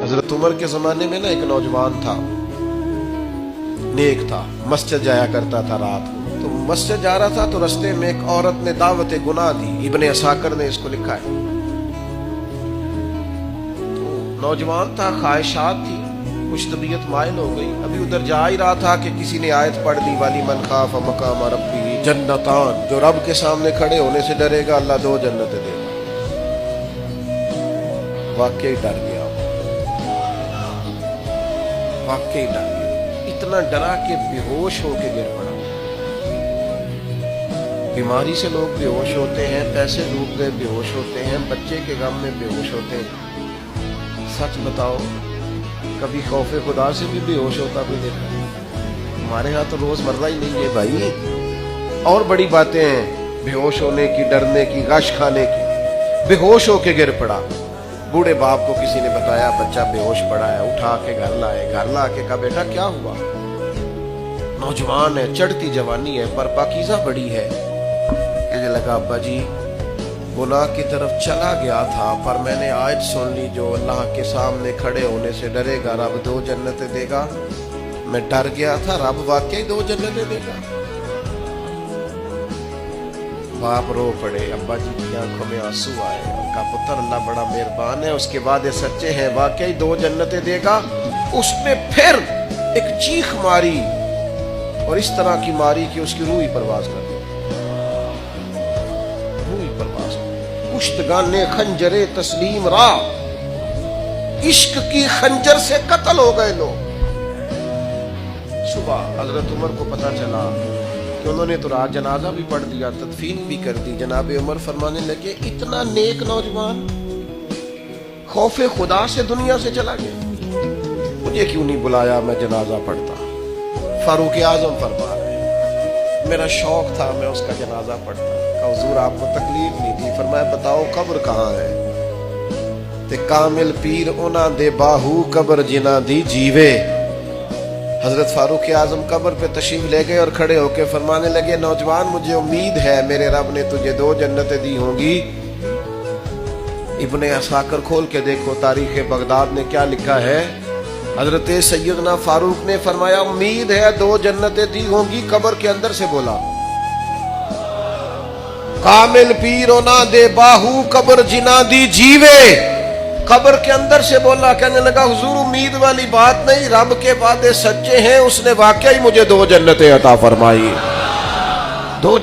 हजरत उमर के जमाने में ना एक नौजवान था, नेक था, मस्जिद जाया करता था रात को। तो मस्जिद जा रहा था तो रास्ते में एक औरत ने दावत गुनाह दी। इब्ने असाकर ने इसको लिखा है। तो नौजवान था, ख्वाहिशात थी, कुछ तबीयत माइल हो गई। अभी उधर जा ही रहा था कि किसी ने आयत पढ़ दी, वाली मन खाफ मकाम रब्बी जन्नतान, जो रब के सामने खड़े होने से डरेगा अल्लाह 2 जन्नतें देगा। वाकई डर गया, वाकई डर गया, इतना डरा कि बेहोश होके गिर पड़ा। बीमारी से लोग बेहोश होते हैं, पैसे डूब गए बेहोश होते हैं, बच्चे के गम में बेहोश होते हैं। सच बताओ, कभी खौफे खुदा से भी बेहोश होता भी देखा? हमारे यहाँ तो रोजमर्रा ही नहीं है भाई। और बड़ी बातें हैं बेहोश होने की, डरने की, गश खाने की। बेहोश होके गिर पड़ा। बूढ़े बाप को किसी ने बताया बच्चा बेहोश पड़ा है, उठा के घर लाए। घर ला के कहा बेटा क्या हुआ? नौजवान है, चढ़ती जवानी है, पर पाकीज़ा बड़ी है। कहने लगा अब्बा जी, गुनाह की तरफ चला गया था, पर मैंने आयत सुन ली जो अल्लाह के सामने खड़े होने से डरेगा रब 2 जन्नतें देगा। मैं डर गया था, रब वाकई 2 जन्नतें देगा। बाप रो पड़े, अब्बा जी की आंखों में आंसू आए। उनका पुत्र अल्लाह बड़ा मेहरबान है, उसके बाद ये सच्चे हैं, वाकई 2 जन्नतें देगा। उसने फिर एक चीख मारी और इस तरह की मारी कि उसकी रूह ही परवाज कर गई। रूह ही परवाज कर गई। पुश्तगाने खंजरे तस्लीम रा, इश्क की खंजर से कत्ल हो गए लोग। सुबह हजरत उमर को पता चला कि उन्होंने तो रात जनाजा भी पढ़ दिया, तदफीन भी कर दी। जनाब उमर फरमाने लगे इतना नेक नौजवान खौफे खुदा से दुनिया से चला गया, मुझे क्यों नहीं बुलाया, मैं जनाजा पढ़ता। फारूक आजम फरमा रहे, मेरा शौक था, मैं उसका जनाजा पढ़ता। कहा हुजूर आपको तकलीफ नहीं थी? फरमाया बताओ कब्र कहाँ है? ते कामिल पीर उना दे बाहू कब्र जिना दी जीवे। हजरत फारूक आजम कब्र पे तशरीफ ले गए और खड़े होकर फरमाने लगे नौजवान मुझे उम्मीद है मेरे रब ने तुझे 2 जन्नतें दी होंगी। इब्ने असाकर खोल के देखो तारीख बगदाद ने क्या लिखा है। हजरत सैयदना फारूक ने फरमाया उम्मीद है 2 जन्नतें दी होंगी। कब्र के अंदर से बोला कामिल पीर ना दे बाहू कब्र जिना दी जीवे। कब्र के अंदर से बोला, कहने लगा हुजूर उम्मीद वाली बात नहीं, रब के वादे सच्चे हैं, उसने वाकई मुझे 2 जन्नतें अता फरमाई। 2